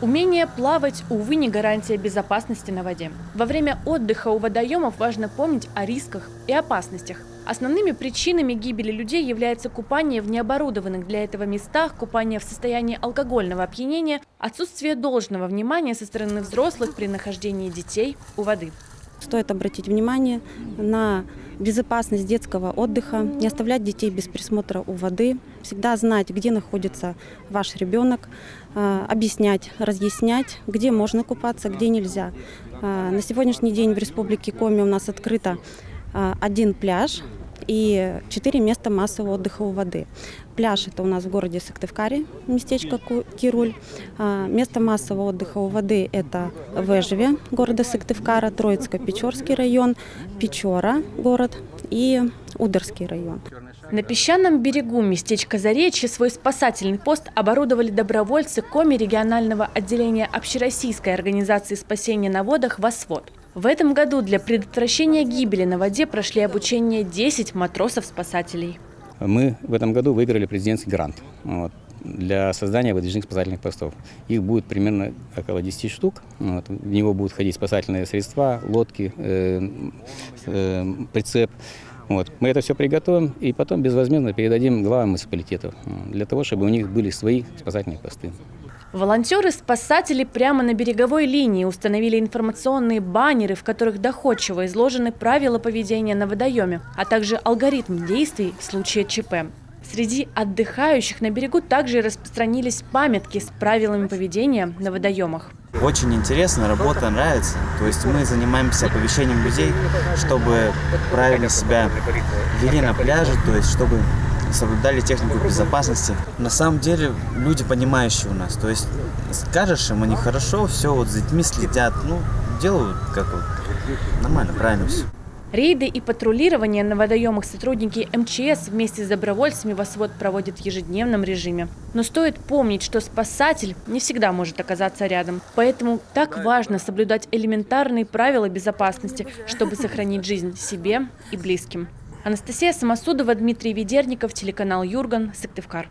Умение плавать, увы, не гарантия безопасности на воде. Во время отдыха у водоемов важно помнить о рисках и опасностях. Основными причинами гибели людей является купание в необорудованных для этого местах, купание в состоянии алкогольного опьянения, отсутствие должного внимания со стороны взрослых при нахождении детей у воды. Стоит обратить внимание на безопасность детского отдыха, не оставлять детей без присмотра у воды, всегда знать, где находится ваш ребенок, объяснять, разъяснять, где можно купаться, где нельзя. На сегодняшний день в Республике Коми у нас открыто 1 пляж и 4 места массового отдыха у воды. Пляж – это у нас в городе Сыктывкаре, местечко Кируль. Место массового отдыха у воды – это Вежеве, города Сыктывкара, Троицко-Печорский район, Печора, город и Ударский район. На песчаном берегу местечка Заречье свой спасательный пост оборудовали добровольцы Коми регионального отделения Общероссийской организации спасения на водах «Восвод». В этом году для предотвращения гибели на воде прошли обучение 10 матросов-спасателей. Мы в этом году выиграли президентский грант для создания выдвижных спасательных постов. Их будет примерно около 10 штук. В него будут ходить спасательные средства, лодки, прицеп. Мы это все приготовим и потом безвозмездно передадим главам муниципалитетов, для того, чтобы у них были свои спасательные посты. Волонтеры-спасатели прямо на береговой линии установили информационные баннеры, в которых доходчиво изложены правила поведения на водоеме, а также алгоритм действий в случае ЧП. Среди отдыхающих на берегу также распространились памятки с правилами поведения на водоемах. Очень интересно, работа нравится. То есть мы занимаемся оповещением людей, чтобы правильно себя вели на пляже, то есть чтобы соблюдали технику безопасности. На самом деле люди понимающие у нас. То есть скажешь им, они хорошо, все за детьми следят, делают нормально, правильно все. Рейды и патрулирование на водоемах сотрудники МЧС вместе с добровольцами «Восвод» проводят в ежедневном режиме. Но стоит помнить, что спасатель не всегда может оказаться рядом. Поэтому так важно соблюдать элементарные правила безопасности, чтобы сохранить жизнь себе и близким. Анастасия Самосудова, Дмитрий Ведерников, телеканал Юрган, Сыктывкар.